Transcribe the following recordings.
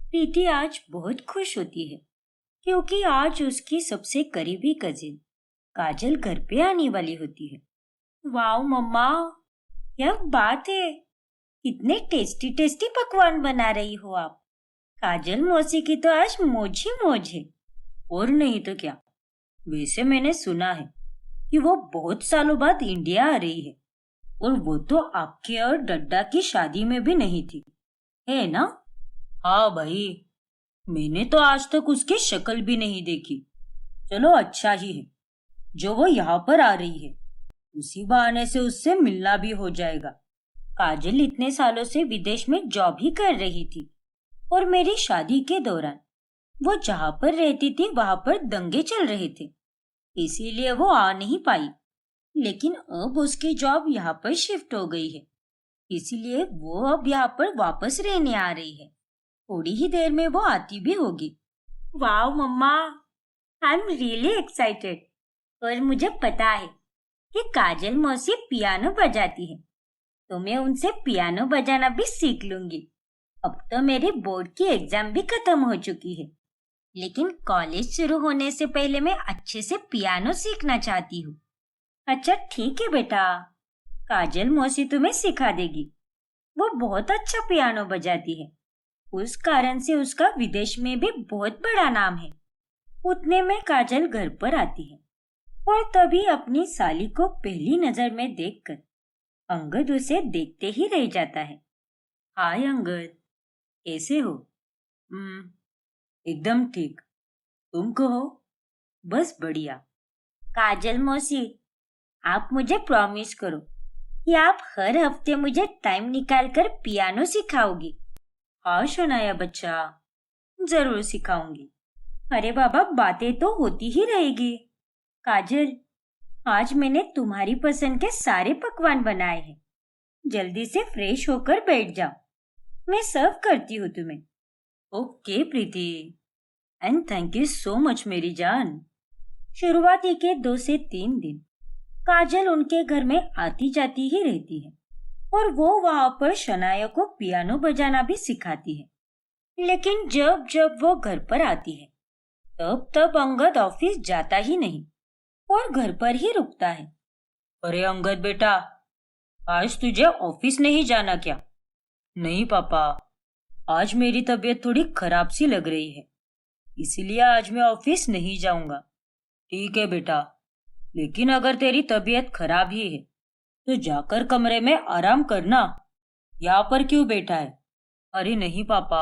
प्रीति आज बहुत खुश होती है क्योंकि आज उसकी सबसे करीबी कजिन काजल घर पे आने वाली होती है। वाह मम्मा, क्या बात है! कितने टेस्टी टेस्टी पकवान बना रही हो आप। काजल मौसी की तो आज मौज ही मौज है। और नहीं तो क्या। वैसे मैंने सुना है कि वो बहुत सालों बाद इंडिया आ रही है, और वो तो आपके और डड्डा की शादी में भी नहीं थी, है ना? हाँ भाई, मैंने तो आज तक उसकी शक्ल भी नहीं देखी। चलो अच्छा ही है जो वो यहाँ पर आ रही है। उसी बहाने से उससे मिलना भी हो जाएगा। काजल इतने सालों से विदेश में जॉब ही कर रही थी, और मेरी शादी के दौरान वो जहाँ पर रहती थी वहां पर दंगे चल रहे थे, इसीलिए वो आ नहीं पाई। लेकिन अब उसकी जॉब यहाँ पर शिफ्ट हो गई है, इसीलिए वो अब यहाँ पर वापस रहने आ रही है। थोड़ी ही देर में वो आती भी होगी। वाह मम्मा, आई एम रियली एक्साइटेड। और मुझे पता है कि काजल मौसी पियानो बजाती है, तो मैं उनसे पियानो बजाना भी सीख लूंगी। अब तो मेरी बोर्ड की एग्जाम भी खत्म हो चुकी है, लेकिन कॉलेज शुरू होने से पहले मैं अच्छे से पियानो सीखना चाहती हूँ। अच्छा ठीक है बेटा, काजल मौसी तुम्हें सिखा देगी। वो बहुत अच्छा पियानो बजाती है, उस कारण से उसका विदेश में भी बहुत बड़ा नाम है। उतने में काजल घर पर आती है, और तभी अपनी साली को पहली नजर में देखकर अंगद उसे देखते ही रह जाता है। हाय अंगद, कैसे हो? एकदम ठीक। तुम कहो? बस बढ़िया। काजल मौसी, आप मुझे प्रॉमिस करो कि आप हर हफ्ते मुझे टाइम निकालकर पियानो सिखाओगी। हाँ शनाया बच्चा, जरूर सिखाऊंगी। अरे बाबा, बातें तो होती ही रहेगी। काजल, आज मैंने तुम्हारी पसंद के सारे पकवान बनाए हैं। जल्दी से फ्रेश होकर बैठ जाओ, मैं सर्व करती हूँ तुम्हें। Okay Preeti, and thank you so much मेरी जान। शुरुआती के 2 से 3 दिन काजल उनके घर में आती जाती ही रहती है, और वो वहां पर शनाया को पियानो बजाना भी सिखाती है। लेकिन जब जब वो घर पर आती है, तब तब अंगद ऑफिस जाता ही नहीं और घर पर ही रुकता है। अरे अंगद बेटा, आज तुझे ऑफिस नहीं जाना क्या? नहीं पापा, आज मेरी तबीयत थोड़ी खराब सी लग रही है, इसीलिए आज मैं ऑफिस नहीं जाऊंगा। ठीक है बेटा, लेकिन अगर तेरी तबीयत खराब ही है तो जाकर कमरे में आराम करना। यहाँ पर क्यों बैठा है? अरे नहीं पापा,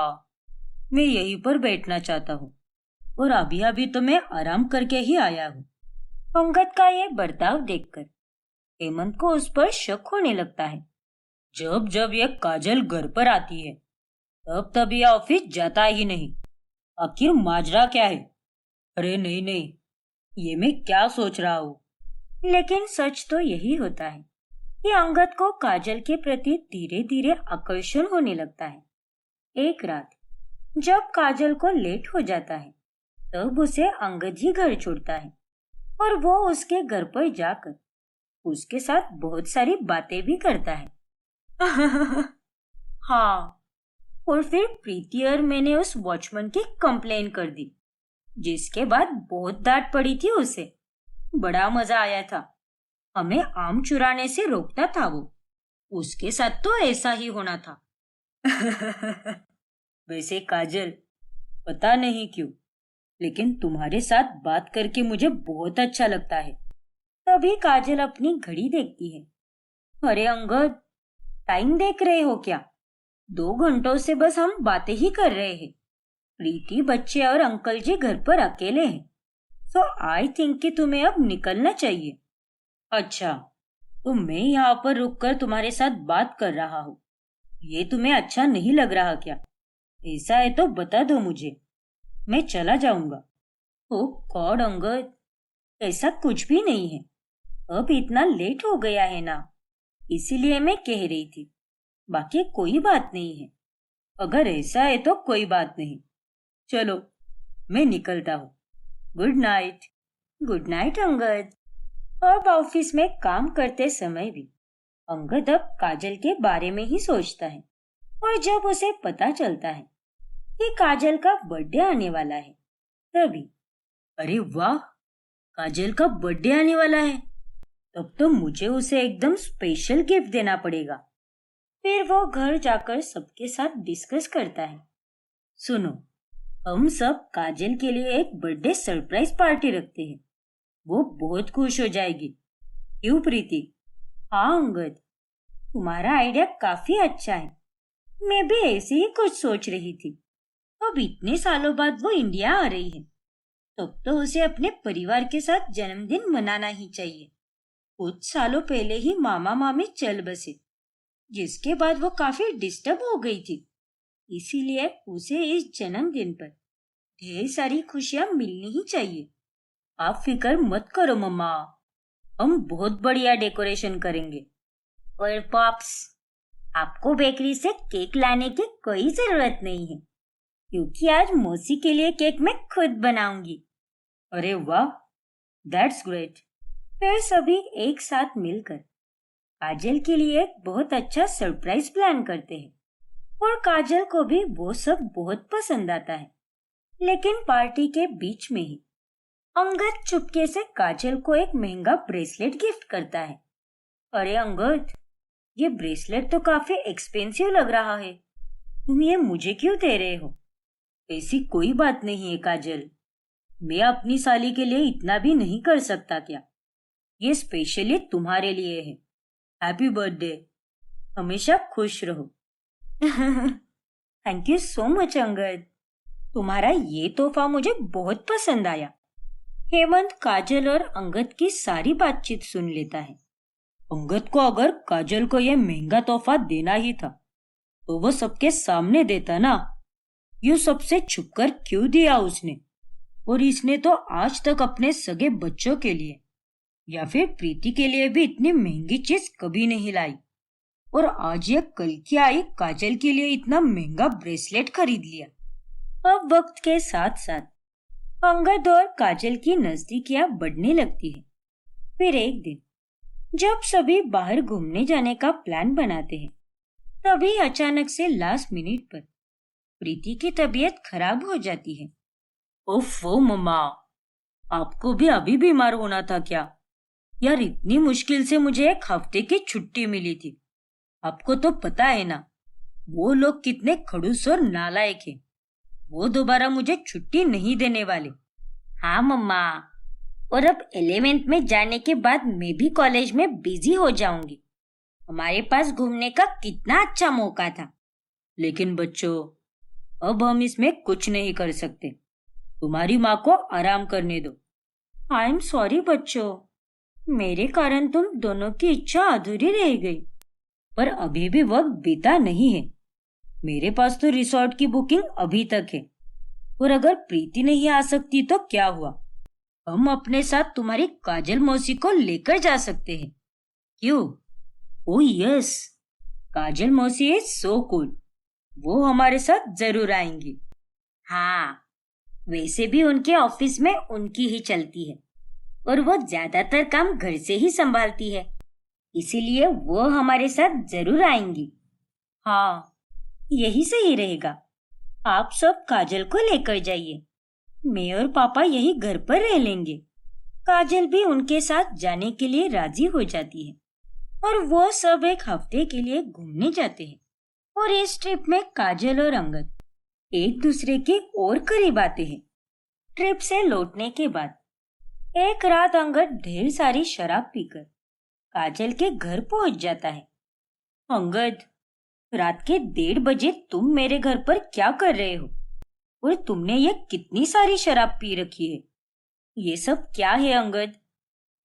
मैं यहीं पर बैठना चाहता हूँ, और अभी अभी तो मैं आराम करके ही आया हूँ। अंगद का ये बर्ताव देखकर हेमंत को उस पर शक होने लगता है। जब जब ये काजल घर पर आती है, तब तब ये ऑफिस जाता ही नहीं। आखिर माजरा क्या है? अरे नहीं नहीं, ये मैं क्या सोच रहा हूँ। लेकिन सच तो यही होता है कि अंगद को काजल के प्रति धीरे धीरे आकर्षण होने लगता है। एक रात जब काजल को लेट हो जाता है, तब उसे अंगद ही घर छोड़ता है, और वो उसके घर पर जाकर उसके साथ बहुत सारी बातें भी करता है। हाँ, और फिर प्रीति और मैंने उस वॉचमैन की कंप्लेन कर दी, जिसके बाद बहुत डांट पड़ी थी उसे। बड़ा मजा आया था। हमें आम चुराने से रोकता था वो। उसके साथ तो ऐसा ही होना था। वैसे काजल, पता नहीं क्यों, लेकिन तुम्हारे साथ बात करके मुझे बहुत अच्छा लगता है। तभी काजल अपनी घड़ी देखती है। अरे अंगद, टाइम देख रहे हो क्या? 2 घंटों से बस हम बातें ही कर रहे हैं। प्रीति, बच्चे और अंकल जी घर पर अकेले हैं, सो आई थिंक कि तुम्हें अब निकलना चाहिए। अच्छा, तो मैं यहाँ पर रुककर तुम्हारे साथ बात कर रहा हूँ, ये तुम्हें अच्छा नहीं लग रहा क्या? ऐसा है तो बता दो मुझे, मैं चला जाऊंगा। ओ गॉड अंगद, ऐसा कुछ भी नहीं है। अब इतना लेट हो गया है ना, इसीलिए मैं कह रही थी। बाकी कोई बात नहीं है। अगर ऐसा है तो कोई बात नहीं। चलो, मैं निकलता हूँ। Good night. Good night Angad. अब ऑफिस में काम करते समय भी अंगद अब काजल के बारे में ही सोचता है, और जब उसे पता चलता है कि काजल का बर्थडे आने वाला है। तभी, अरे वाह, काजल का बर्थडे आने वाला है, तब तो मुझे उसे एकदम स्पेशल गिफ्ट देना पड़ेगा। फिर वो घर जाकर सबके साथ डिस्कस करता है। सुनो, हम सब काजल के लिए एक बर्थडे सरप्राइज पार्टी रखते हैं। वो बहुत खुश हो जाएगी। क्यों प्रीति? हाँ अंगद, तुम्हारा आइडिया काफी अच्छा है। मैं भी ऐसे ही कुछ सोच रही थी। अब इतने सालों बाद वो इंडिया आ रही है, तब तो उसे अपने परिवार के साथ जन्मदिन मनाना ही चाहिए। कुछ सालों पहले ही मामा मामी चल बसे, जिसके बाद वो काफी डिस्टर्ब हो गई थी। इसीलिए उसे इस जन्मदिन पर ढेर सारी खुशियां मिलनी ही चाहिए। आप फिक्र मत करो मम्मा, हम बहुत बढ़िया डेकोरेशन करेंगे। और पॉप्स, आपको बेकरी से केक लाने की कोई जरूरत नहीं है, क्योंकि आज मौसी के लिए केक मैं खुद बनाऊंगी। अरे वाह, दैट्स ग्रेट। फिर सभी एक साथ मिलकर काजल के लिए एक बहुत अच्छा सरप्राइज प्लान करते हैं और काजल को भी वो सब बहुत पसंद आता है। लेकिन पार्टी के बीच में ही अंगद चुपके से काजल को एक महंगा ब्रेसलेट गिफ्ट करता है। अरे अंगद, ये ब्रेसलेट तो काफी एक्सपेंसिव लग रहा है, तुम ये मुझे क्यों दे रहे हो? ऐसी कोई बात नहीं है काजल, मैं अपनी साली के लिए इतना भी नहीं कर सकता क्या? ये स्पेशली तुम्हारे लिए है। हैप्पी बर्थडे, हमेशा खुश रहो। Thank you so much Angad, तुम्हारा ये तोहफा मुझे बहुत पसंद आया। हेमंत काजल और अंगद की सारी बातचीत सुन लेता है। अंगद को अगर काजल को यह महंगा तोहफा देना ही था तो वो सबके सामने देता ना। यूं सबसे छुपकर क्यों दिया उसने? और इसने तो आज तक अपने सगे बच्चों के लिए या फिर प्रीति के लिए भी इतनी महंगी चीज कभी नहीं लाई, और आज ये कल की आई काजल के लिए इतना महंगा ब्रेसलेट खरीद लिया। अब वक्त के साथ साथ अंगद और काजल की नजदीकियां बढ़ने लगती है। फिर एक दिन जब सभी बाहर घूमने जाने का प्लान बनाते हैं, तभी अचानक से लास्ट मिनट पर प्रीति की तबीयत खराब हो जाती है। ओफो मम्मा, आपको भी अभी बीमार होना था क्या? यार, इतनी मुश्किल से मुझे एक हफ्ते की छुट्टी मिली थी। आपको तो पता है ना, वो लोग कितने खड़ूस और नालायक हैं। वो दोबारा मुझे छुट्टी नहीं देने वाले। हाँ मम्मा, और अब 11th में जाने के बाद मैं भी कॉलेज में बिजी हो जाऊंगी। हमारे पास घूमने का कितना अच्छा मौका था। लेकिन बच्चों, अब हम इसमें कुछ नहीं कर सकते। तुम्हारी माँ को आराम करने दो। आई एम सॉरी बच्चों, मेरे कारण तुम दोनों की इच्छा अधूरी रह गई। पर अभी भी वक्त बीता नहीं है। मेरे पास तो रिसोर्ट की बुकिंग अभी तक है, और अगर प्रीति नहीं आ सकती तो क्या हुआ? हम अपने साथ तुम्हारी काजल मौसी को लेकर जा सकते हैं। क्यों? ओह यस, काजल मौसी इज सो कूल, वो हमारे साथ जरूर आएंगी। हाँ, वैसे भी उनके ऑफिस में उनकी ही चलती है और वो ज्यादातर काम घर से ही संभालती है, इसीलिए वो हमारे साथ जरूर आएंगी। हाँ, यही सही रहेगा। आप सब काजल को लेकर जाइए, मैं और पापा यही घर पर रह लेंगे। काजल भी उनके साथ जाने के लिए राजी हो जाती है और वो सब एक हफ्ते के लिए घूमने जाते हैं। और इस ट्रिप में काजल और अंगद एक दूसरे के और करीब आते हैं। ट्रिप से लौटने के बाद एक रात अंगद ढेर सारी शराब पीकर काजल के घर पहुंच जाता है। अंगद, रात के 1:30 तुम मेरे घर पर क्या कर रहे हो? और तुमने ये कितनी सारी शराब पी रखी है? ये सब क्या है अंगद?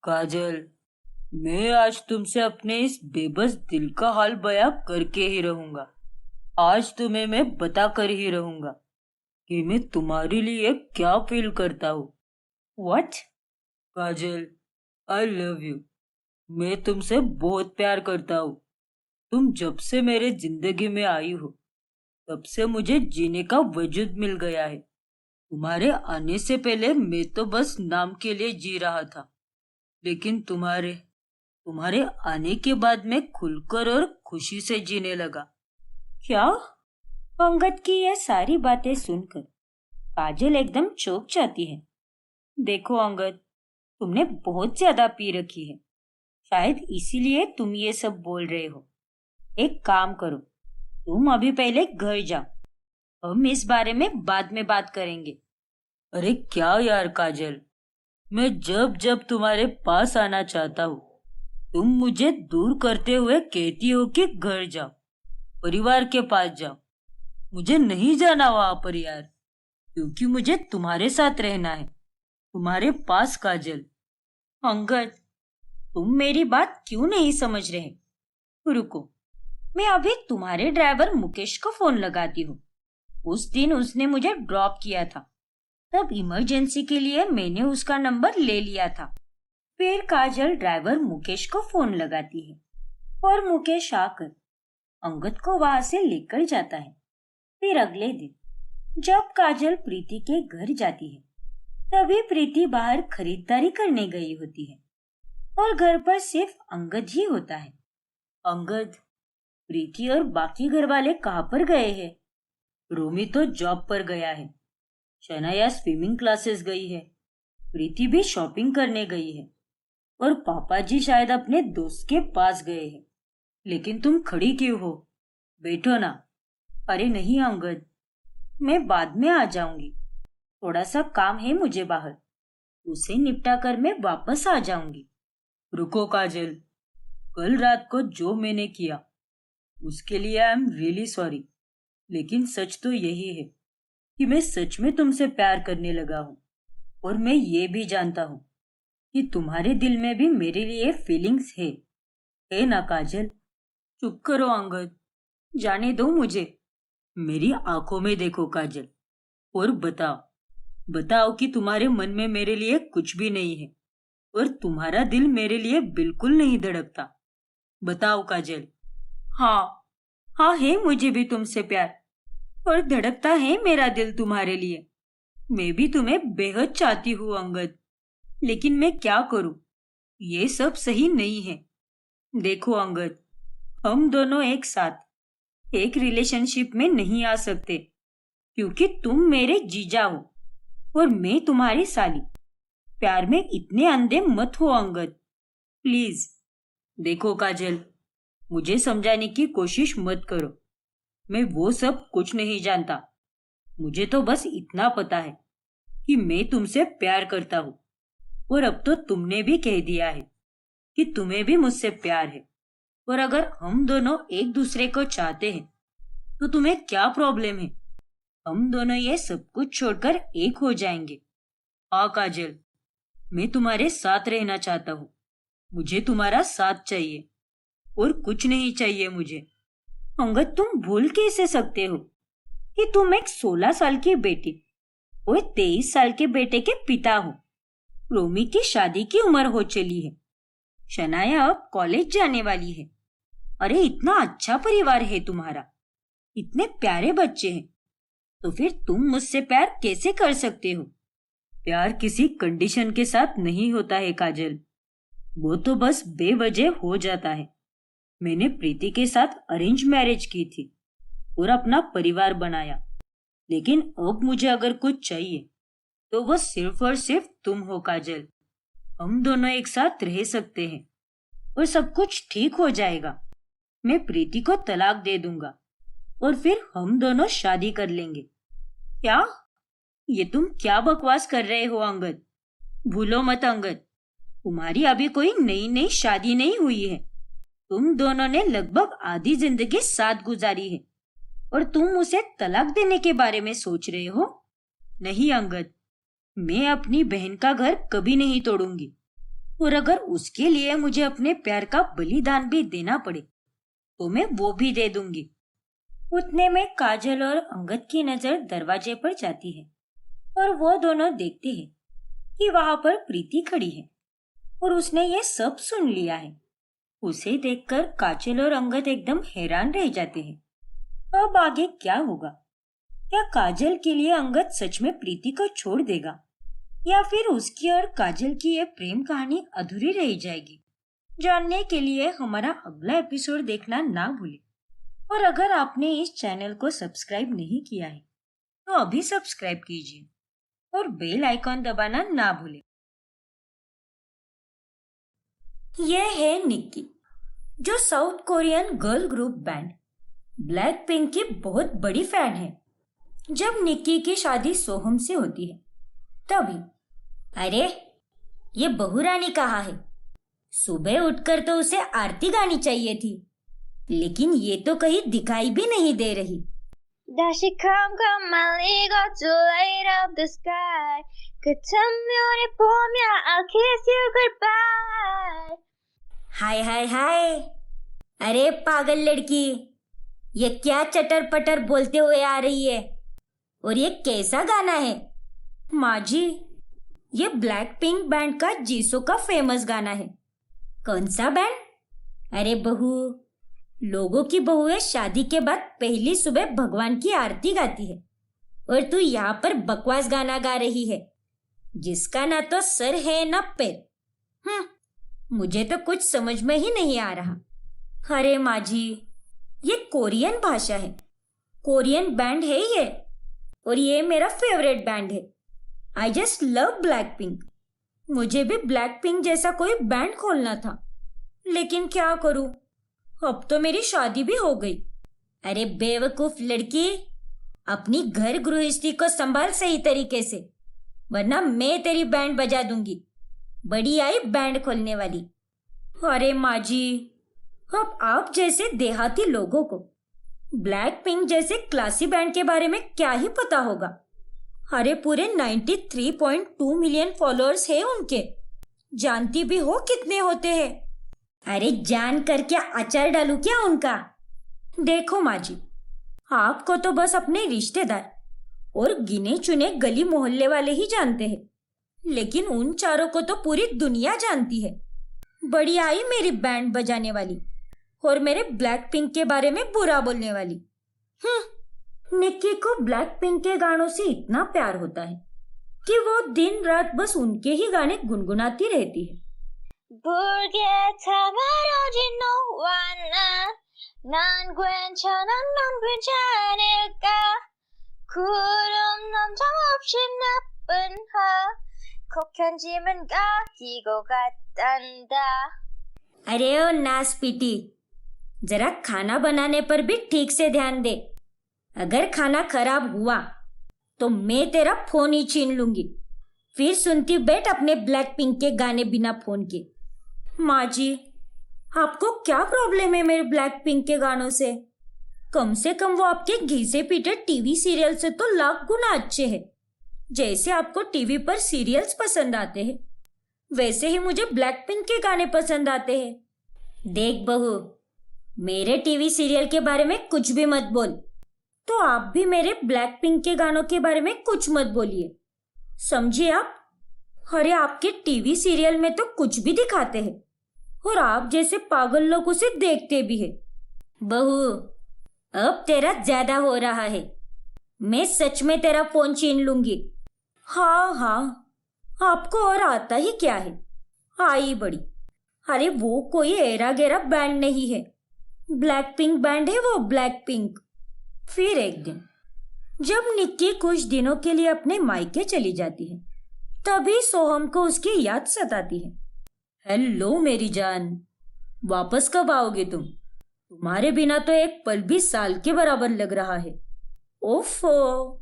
काजल, मैं आज तुमसे अपने इस बेबस दिल का हाल बयां करके ही रहूंगा। आज तुम्हें मैं बता कर ही रहूंगा कि मैं तुम्हारे लिए क्या फील करता हूँ। What? Kajal, I love you. मैं तुमसे बहुत प्यार करता हूँ। तुम जब से मेरे जिंदगी में आई हो, तब से मुझे जीने का वजूद मिल गया है। तुम्हारे आने से पहले मैं तो बस नाम के लिए जी रहा था, लेकिन तुम्हारे आने के बाद मैं खुलकर और खुशी से जीने लगा। क्या? अंगद की यह सारी बातें सुनकर काजल एकदम चौंक जाती है। देखो अंगद, तुमने बहुत ज्यादा पी रखी है। शायद इसीलिए तुम ये सब बोल रहे हो। एक काम करो, तुम अभी पहले घर जाओ, हम इस बारे में बाद में बात करेंगे। अरे क्या यार काजल, मैं जब जब तुम्हारे पास आना चाहता हूँ तुम मुझे दूर करते हुए कहती हो कि घर जाओ, परिवार के पास जाओ। मुझे नहीं जाना वहां पर यार, क्योंकि मुझे तुम्हारे साथ रहना है, तुम्हारे पास काजल। अंगद, तुम मेरी बात क्यों नहीं समझ रहे? रुको, मैं अभी तुम्हारे ड्राइवर मुकेश को फोन लगाती हूँ। उस दिन उसने मुझे ड्रॉप किया था, तब इमरजेंसी के लिए मैंने उसका नंबर ले लिया था। फिर काजल ड्राइवर मुकेश को फोन लगाती है और मुकेश आकर अंगद को वहां से लेकर जाता है। फिर अगले दिन जब काजल प्रीति के घर जाती है, तभी प्रीति बाहर खरीदारी करने गई होती है और घर पर सिर्फ अंगद ही होता है। अंगद, प्रीति और बाकी घर वाले कहाँ पर गए हैं? रोमी तो जॉब पर गया है, शनाया स्विमिंग क्लासेस गई है, प्रीति भी शॉपिंग करने गई है और पापा जी शायद अपने दोस्त के पास गए हैं। लेकिन तुम खड़ी क्यों हो? बैठो ना। अरे नहीं अंगद, मैं बाद में आ जाऊंगी, थोड़ा सा काम है मुझे बाहर, उसे निपटा कर मैं वापस आ जाऊंगी। रुको काजल, कल रात को जो मैंने किया उसके लिए आई एम रियली सॉरी, लेकिन सच तो यही है कि मैं सच में तुमसे प्यार करने लगा हूँ और मैं ये भी जानता हूँ कि तुम्हारे दिल में भी मेरे लिए फीलिंग्स है ना काजल? चुप करो अंगद, जाने दो मुझे। मेरी आंखों में देखो काजल और बताओ, बताओ कि तुम्हारे मन में मेरे लिए कुछ भी नहीं है और तुम्हारा दिल मेरे लिए बिल्कुल नहीं धड़कता। बताओ काजल। हाँ, हाँ है मुझे भी तुमसे प्यार और धड़कता है मेरा दिल तुम्हारे लिए। मैं भी तुम्हें बेहद चाहती हूँ अंगद, लेकिन मैं क्या करूँ, ये सब सही नहीं है। देखो अंगद, हम दोनों एक साथ एक रिलेशनशिप में नहीं आ सकते, क्योंकि तुम मेरे जीजा हो और मैं तुम्हारी साली। प्यार में इतने अंधे मत हो अंगद, प्लीज। देखो काजल, मुझे समझाने की कोशिश मत करो, मैं वो सब कुछ नहीं जानता। मुझे तो बस इतना पता है कि मैं तुमसे प्यार करता हूँ और अब तो तुमने भी कह दिया है कि तुम्हें भी मुझसे प्यार है। और अगर हम दोनों एक दूसरे को चाहते हैं तो तुम्हें क्या प्रॉब्लम है? हम दोनों ये सब कुछ छोड़कर एक हो जाएंगे। हाँ काजल, मैं तुम्हारे साथ रहना चाहता हूँ, मुझे तुम्हारा साथ चाहिए और कुछ नहीं चाहिए मुझे। अंगद, तुम भूल कैसे सकते हो कि तुम एक 16 साल की बेटी और 23 साल के बेटे के पिता हो। रोमी की शादी की उम्र हो चली है, शनाया अब कॉलेज जाने वाली है। अरे इतना अच्छा परिवार है तुम्हारा, इतने प्यारे बच्चे हैं, तो फिर तुम मुझसे प्यार कैसे कर सकते हो? प्यार किसी कंडीशन के साथ नहीं होता है काजल, वो तो बस बेवजह हो जाता है। मैंने प्रीति के साथ अरेंज मैरिज की थी और अपना परिवार बनाया, लेकिन अब मुझे अगर कुछ चाहिए तो वो सिर्फ और सिर्फ तुम हो काजल। हम दोनों एक साथ रह सकते हैं और सब कुछ ठीक हो जाएगा। मैं प्रीति को तलाक दे दूंगा और फिर हम दोनों शादी कर लेंगे। क्या? ये तुम क्या बकवास कर रहे हो अंगद? भूलो मत अंगद, तुम्हारी अभी कोई नई नई शादी नहीं हुई है। तुम दोनों ने लगभग आधी जिंदगी साथ गुजारी है और तुम उसे तलाक देने के बारे में सोच रहे हो? नहीं अंगद, मैं अपनी बहन का घर कभी नहीं तोड़ूंगी और अगर उसके लिए मुझे अपने प्यार का बलिदान भी देना पड़े तो मैं वो भी दे दूंगी। उतने में काजल और अंगद की नजर दरवाजे पर जाती है और वो दोनों देखते हैं कि वहां पर प्रीति खड़ी है और उसने ये सब सुन लिया है। उसे देखकर काजल और अंगद एकदम हैरान रह जाते हैं। अब आगे क्या होगा? क्या काजल के लिए अंगद सच में प्रीति को छोड़ देगा या फिर उसकी और काजल की ये प्रेम कहानी अधूरी रह जाएगी? जानने के लिए हमारा अगला एपिसोड देखना ना भूलें और अगर आपने इस चैनल को सब्सक्राइब नहीं किया है तो अभी सब्सक्राइब कीजिए और बेल आइकॉन दबाना ना भूलें। यह है निक्की, जो south Korean girl group band black pink की बहुत बड़ी फैन है। जब निक्की की शादी सोहम से होती है तभी, अरे ये बहू रानी कहाँ है? सुबह उठकर तो उसे आरती गानी चाहिए थी, लेकिन ये तो कहीं दिखाई भी नहीं दे रही। 다시 컴컴말리고 to light up the sky. 그 장면을 보며 I'll kiss you goodbye. हाय हाय हाय, अरे पागल लड़की, ये क्या चटर पटर बोलते हुए आ रही है? और ये कैसा गाना है? माँ जी, ये ब्लैक पिंक बैंड का जीसो का फेमस गाना है। कौन सा बैंड? अरे बहू, लोगों की बहुएं शादी के बाद पहली सुबह भगवान की आरती गाती है और तू यहाँ पर बकवास गाना गा रही है, जिसका ना तो सर है ना पैर। मुझे तो कुछ समझ में ही नहीं आ रहा। अरे माँ जी, ये कोरियन भाषा है, कोरियन बैंड है ये, और ये मेरा फेवरेट बैंड है। I just love black pink. मुझे भी ब्लैक पिंक जैसा कोई बैंड खोलना था, लेकिन क्या करूं, अब तो मेरी शादी भी हो गई। अरे बेवकूफ लड़की, अपनी घर गृहस्थी को संभाल सही तरीके से, वरना मैं तेरी बैंड बजा दूंगी। बड़ी आई बैंड खोलने वाली। अरे माँ जी, अब आप जैसे देहाती लोगों को ब्लैक पिंक जैसे क्लासी बैंड के बारे में क्या ही पता होगा। अरे पूरे 93.2 मिलियन फॉलोअर्स है उनके। जानती भी हो कितने होते हैं? अरे जान कर क्या अचार डालू क्या उनका? देखो माँ जी, आपको तो बस अपने रिश्तेदार और गिने चुने गली मोहल्ले वाले ही जानते हैं, लेकिन उन चारों को तो पूरी दुनिया जानती है। बड़ी आई मेरी बैंड बजाने वाली और मेरे ब्लैक पिंक के बारे में बुरा बोलने वाली। निक्की को ब्लैक पिंक के गानों से इतना प्यार होता है कि वो दिन रात बस उनके ही गाने गुनगुनाती रहती है। 붉게 타마러진 너와 난 괜찮아 넌 괜찮을까 구름 넘정 없이 나쁜 꼭 현지면 가기고 갔단다। अरे ओ नास पीटी, जरा खाना बनाने पर भी ठीक से ध्यान दे। अगर खाना खराब हुआ तो मैं तेरा फोन ही छीन लूंगी। फिर सुनती बैठ अपने ब्लैक पिंक के गाने बिना फोन के। माँ जी, आपको क्या प्रॉब्लम है मेरे ब्लैक पिंक के गानों से? कम से कम वो आपके घिसे पीटे टीवी सीरियल से तो लाख गुना अच्छे हैं। जैसे आपको टीवी पर सीरियल्स पसंद आते हैं, वैसे ही मुझे ब्लैक पिंक के गाने पसंद आते हैं। देख बहू, मेरे टीवी सीरियल के बारे में कुछ भी मत बोल, तो आप भी मेरे ब्लैक पिंक के गानों के बारे में कुछ मत बोलिए, समझिए आप? अरे आपके टीवी सीरियल में तो कुछ भी दिखाते हैं और आप जैसे पागल लोग उसे देखते भी हैं। बहू, अब तेरा ज्यादा हो रहा है। मैं सच में तेरा फोन छीन लूंगी। हाँ हाँ, आपको और आता ही क्या है, आई बड़ी। अरे वो कोई एरा गेरा बैंड नहीं है, ब्लैक पिंक बैंड है वो, ब्लैक पिंक। फिर एक दिन जब निक्की कुछ दिनों के लिए अपने मायके चली जाती है, तभी सोहम को उसकी याद सताती है। हेलो मेरी जान, वापस कब आओगे तुम? तुम्हारे बिना तो एक पल भी साल के बराबर लग रहा है। ओफो,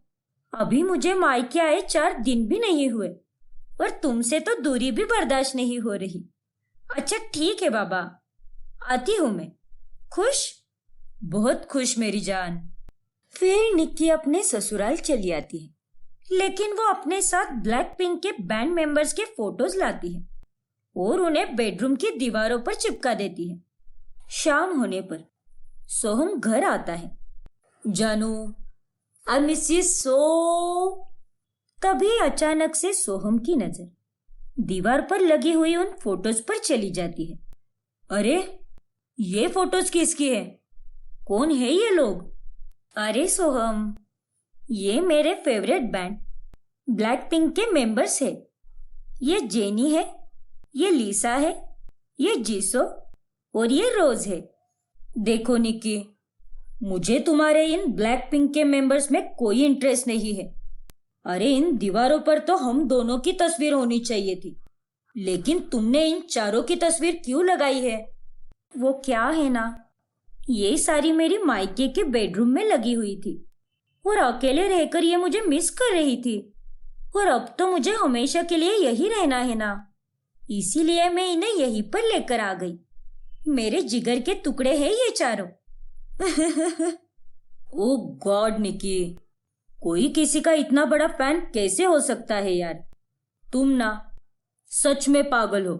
अभी मुझे मायके आए 4 दिन भी नहीं हुए और तुमसे तो दूरी भी बर्दाश्त नहीं हो रही। अच्छा ठीक है बाबा, आती हूं मैं। खुश? बहुत खुश मेरी जान। फिर निक्की अपने ससुराल चली आती है, लेकिन वो अपने साथ ब्लैक पिंक के बैंड मेंबर्स के फोटोज लाती है और उन्हें बेडरूम की दीवारों पर चिपका देती है। शाम होने पर सोहम घर आता है। जानू, आई मिस यू सो। तभी अचानक से सोहम की नजर दीवार पर लगी हुई उन फोटोज पर चली जाती है। अरे ये फोटोज किसकी है? कौन है ये लोग? अरे सोहम, ये मेरे फेवरेट बैंड ब्लैक पिंक के मेंबर्स है। ये जेनी है, ये लीसा है, ये जीसो और ये रोज है। देखो निक्की, मुझे तुम्हारे इन ब्लैक पिंक के मेंबर्स में कोई इंटरेस्ट नहीं है। अरे इन दीवारों पर तो हम दोनों की तस्वीर होनी चाहिए थी, लेकिन तुमने इन चारों की तस्वीर क्यों लगाई है? वो क्या है ना, ये सारी मेरी मायके के बेडरूम में लगी हुई थी और अकेले रहकर ये मुझे मिस कर रही थी, और अब तो मुझे हमेशा के लिए यही रहना है ना, इसीलिए मैं इन्हें यहीं पर लेकर आ गई। मेरे जिगर के टुकड़े हैं ये चारों। ओ गॉड निकी, कोई किसी का इतना बड़ा फैन कैसे हो सकता है यार? तुम ना सच में पागल हो।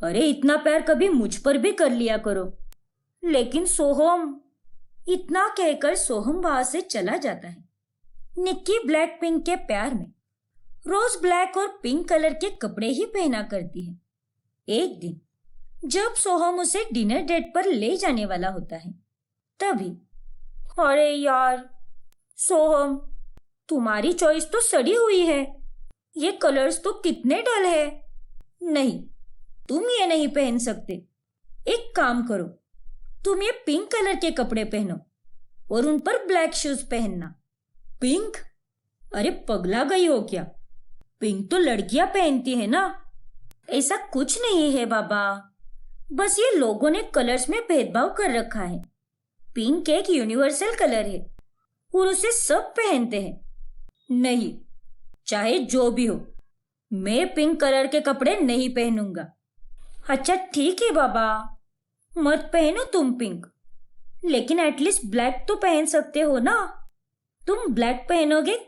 अरे इतना प्यार कभी मुझ पर भी कर लिया करो। लेकिन सोहम, इतना कहकर सोहम वहां से चला जाता है। निक्की ब्लैक पिंक के प्यार में रोज ब्लैक और पिंक कलर के कपड़े ही पहना करती है। एक दिन जब सोहम उसे डिनर डेट पर ले जाने वाला होता है, तभी अरे यार सोहम, तुम्हारी चॉइस तो सड़ी हुई है, ये कलर्स तो कितने डल है। नहीं, तुम ये नहीं पहन सकते। एक काम करो, तुम ये पिंक कलर के कपड़े पहनो और उन पर ब्लैक शूज पहनना। पिंक? अरे पगला गई हो क्या? पिंक तो लड़कियां पहनती है ना। ऐसा कुछ नहीं है बाबा, बस ये लोगों ने कलर्स में भेदभाव कर रखा है। पिंक एक यूनिवर्सल कलर है और उसे सब पहनते हैं। नहीं, चाहे जो भी हो, मैं पिंक कलर के कपड़े नहीं पहनूंगा। अच्छा ठीक है बाबा, मत पहनो तुम पिंक, लेकिन एटलीस्ट ब्लैक तो पहन सकते हो ना। तुम ब्लैक पहनोगे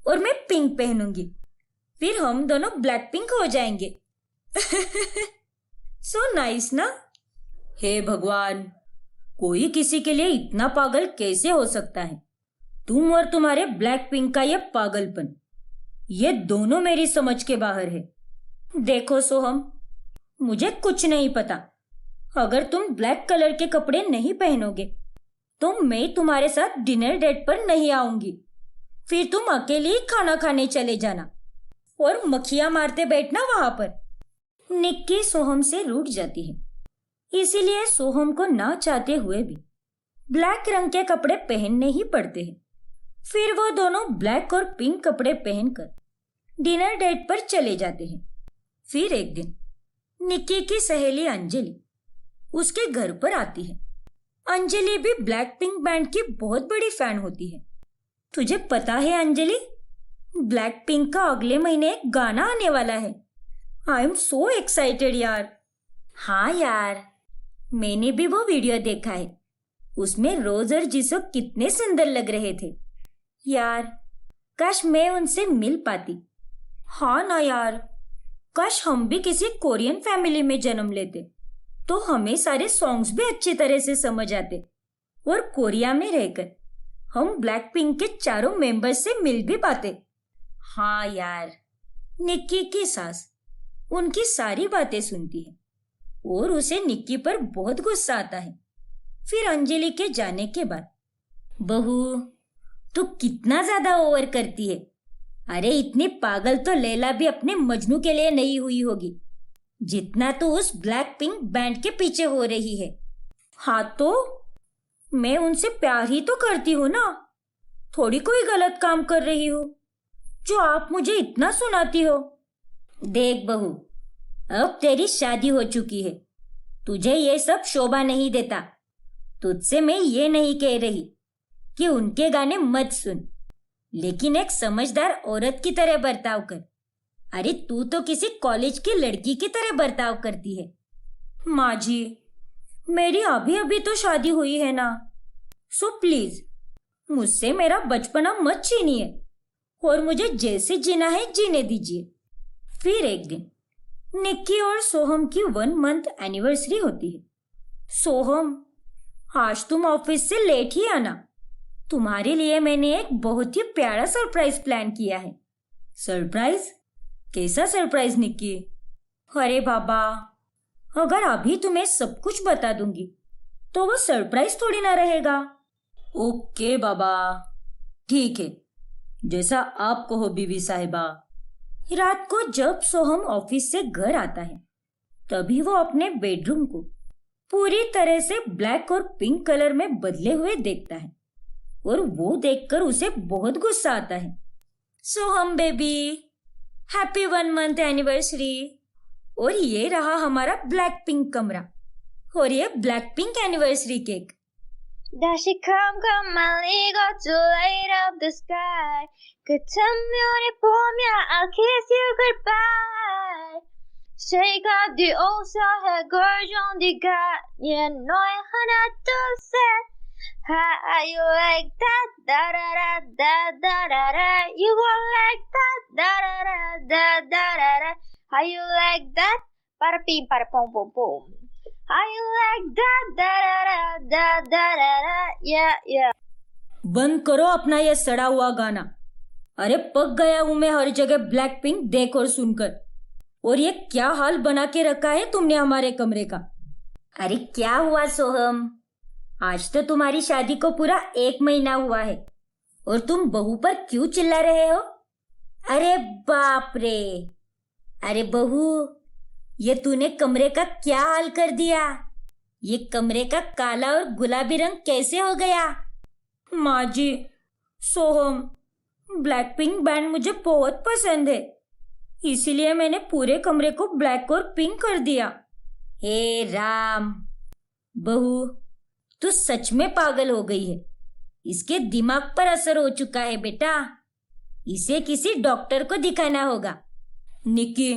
और मैं पिंक पहनूंगी, फिर हम दोनों ब्लैक पिंक हो जाएंगे। सो नाइस ना? हे भगवान, कोई किसी के लिए इतना पागल कैसे हो सकता है? तुम और तुम्हारे ब्लैक पिंक का ये पागलपन, ये दोनों मेरी समझ के बाहर है। देखो सोहम, मुझे कुछ नहीं पता। अगर तुम ब्लैक कलर के कपड़े नहीं पहनोगे तो मैं तुम्हारे साथ डिनर डेट पर नहीं आऊंगी। फिर तुम अकेले ही खाना खाने चले जाना और मक्खियां मारते बैठना वहां पर। निक्की सोहम से रूठ जाती है, इसीलिए सोहम को ना चाहते हुए भी ब्लैक रंग के कपड़े पहनने ही पड़ते हैं। फिर वो दोनों ब्लैक और पिंक कपड़े पहनकर डिनर डेट पर चले जाते हैं। फिर एक दिन निक्की की सहेली अंजलि उसके घर पर आती है। अंजलि भी ब्लैक पिंक बैंड की बहुत बड़ी फैन होती है। तुझे पता है अंजलि, ब्लैक पिंक का अगले महीने एक गाना आने वाला है। आई एम सो एक्साइटेड यार। हाँ यार, मैंने भी वो वीडियो देखा है। उसमें रोज और जिसो कितने सुंदर लग रहे थे यार। काश मैं उनसे मिल पाती। हाँ ना यार, काश हम भी किसी कोरियन फैमिली में जन्म लेते तो हमें सारे सॉन्ग्स भी अच्छी तरह से समझ आते और कोरिया में रहकर हम ब्लैक पिंक के चारों मेंबर्स से मिल भी पाते। हाँ यार। निक्की की सास उनकी सारी बातें सुनती है और उसे निक्की पर बहुत गुस्सा आता है। फिर अंजलि के जाने के बाद, बहू तू कितना ज्यादा ओवर करती है। अरे इतनी पागल तो लैला भी अपने मजनू के लिए नहीं हुई होगी जितना तू उस ब्लैक पिंक बैंड के पीछे हो रही है। हाँ तो मैं उनसे प्यार ही तो करती हूँ ना, थोड़ी कोई गलत काम कर रही हूँ जो आप मुझे इतना सुनाती हो। देख बहू, अब तेरी शादी हो चुकी है, तुझे ये सब शोभा नहीं देता। तुझसे मैं ये नहीं कह रही कि उनके गाने मत सुन, लेकिन एक समझदार औरत की तरह बर्ताव कर। अरे तू तो किसी कॉलेज की लड़की की तरह बर्ताव करती है। माँ जी, मेरी अभी अभी तो शादी हुई है ना, सो प्लीज मुझसे मेरा बचपना मत छीनिए और मुझे जैसे जीना है जीने दीजिए। फिर एक दिन निक्की और सोहम की 1 मंथ एनिवर्सरी होती है। सोहम, आज तुम ऑफिस से लेट ही आना, तुम्हारे लिए मैंने एक बहुत ही प्यारा सरप्राइज प्लान किया है। सरप्राइज? कैसा सरप्राइज निक्की? अरे बाबा, अगर अभी तुम्हें सब कुछ बता दूंगी तो वो सरप्राइज थोड़ी ना रहेगा। ओके बाबा, ठीक है, जैसा आप कहो बीवी साहिबा। रात को जब सोहम ऑफिस से घर आता है तभी वो अपने बेडरूम को पूरी तरह से ब्लैक और पिंक कलर में बदले हुए देखता है और वो देखकर उसे बहुत गुस्सा आता है। Soham baby, happy 1 month anniversary. और ये रहा हमारा ब्लैक पिंक कमरा और ये black pink anniversary cake. 다시 come 말리고 to light up the sky. 같은 면이 보면 I'll kiss you goodbye. 시가 뒤오셔 해골 네가 예 너의 하나 둘셋. How you like that? Da da da da da da da. You go like that? Da da da da da da da. How you like that? Para pim para pom pom pom. How you like that? Da da da da da da da. Yeah yeah. बंद करो अपना ये सड़ा हुआ गाना। अरे पक गया हूं मैं हर जगह ब्लैक पिंक देख और सुनकर। और ये क्या हाल बना के रखा है तुमने हमारे कमरे का। अरे क्या हुआ सोहम, आज तो तुम्हारी शादी को पूरा 1 महीना हुआ है और तुम बहू पर क्यों चिल्ला रहे हो। अरे बाप रे, अरे बहू, ये तूने कमरे का क्या हाल कर दिया। ये कमरे का काला और गुलाबी रंग कैसे हो गया। माँ जी, सोहम, ब्लैक पिंक बैंड मुझे बहुत पसंद है, इसीलिए मैंने पूरे कमरे को ब्लैक और पिंक कर दिया। हे राम, बहू तू सच में पागल हो गई है। इसके दिमाग पर असर हो चुका है बेटा, इसे किसी डॉक्टर को दिखाना होगा। निक्की,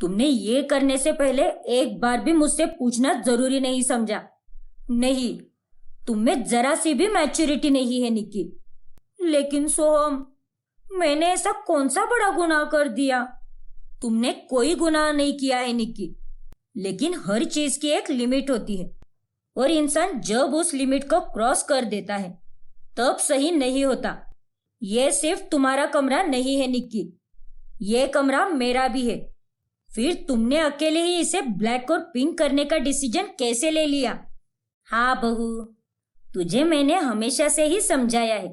तुमने ये करने से पहले एक बार भी मुझसे पूछना जरूरी नहीं समझा। नहीं, तुममें जरा सी भी मैच्योरिटी नहीं है निक्की। लेकिन सोहम, मैंने ऐसा कौन सा बड़ा गुनाह कर दिया। तुमने कोई गुनाह नहीं किया है निक्की, लेकिन हर चीज की एक लिमिट होती है और इंसान जब उस लिमिट को क्रॉस कर देता है तब सही नहीं होता। यह सिर्फ तुम्हारा कमरा नहीं है निक्की, यह कमरा मेरा भी है। फिर तुमने अकेले ही इसे ब्लैक और पिंक करने का डिसीजन कैसे ले लिया। हाँ बहू, तुझे मैंने हमेशा से ही समझाया है,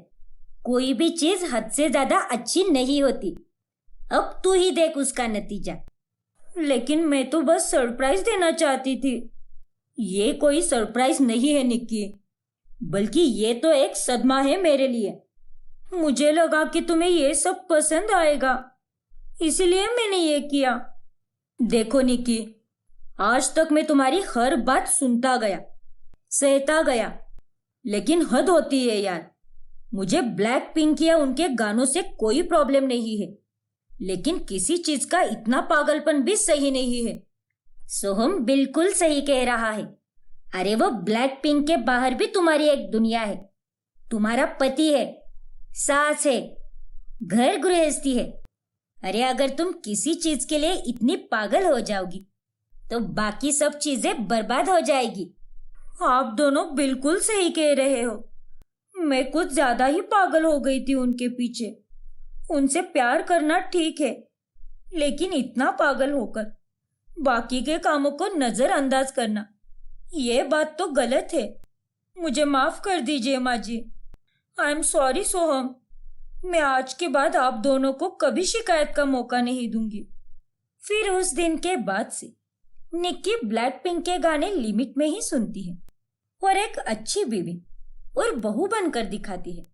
कोई भी चीज हद से ज्यादा अच्छी नहीं होती। अब तू ही देख उसका नतीजा। लेकिन मैं तो बस सरप्राइज देना चाहती थी। ये कोई सरप्राइज नहीं है निक्की, बल्कि ये तो एक सदमा है मेरे लिए। मुझे लगा कि तुम्हें ये सब पसंद आएगा, इसलिए मैंने ये किया। देखो निक्की, आज तक मैं तुम्हारी हर बात सुनता गया, सहता गया, लेकिन हद होती है यार। मुझे ब्लैक पिंक या उनके गानों से कोई प्रॉब्लम नहीं है, लेकिन किसी चीज का इतना पागलपन भी सही नहीं है। सोहम बिल्कुल सही कह रहा है। अरे वो ब्लैक पिंक के बाहर भी तुम्हारी एक दुनिया है। तुम्हारा पति है, सास है, घर गृहस्थी है। अरे अगर तुम किसी चीज के लिए इतनी पागल हो जाओगी तो बाकी सब चीजें बर्बाद हो जाएगी। आप दोनों बिल्कुल सही कह रहे हो। मैं कुछ ज्यादा ही पागल हो गई थी उनके पीछे। उनसे प्यार करना ठीक है, लेकिन इतना पागल होकर बाकी के कामों को नजरअंदाज करना, ये बात तो गलत है। मुझे माफ कर दीजिए माँ जी। आई एम सॉरी सोहम। मैं आज के बाद आप दोनों को कभी शिकायत का मौका नहीं दूंगी। फिर उस दिन के बाद से निक्की ब्लैक पिंक के गाने लिमिट में ही सुनती है और एक अच्छी बीवी और बहू बनकर दिखाती है।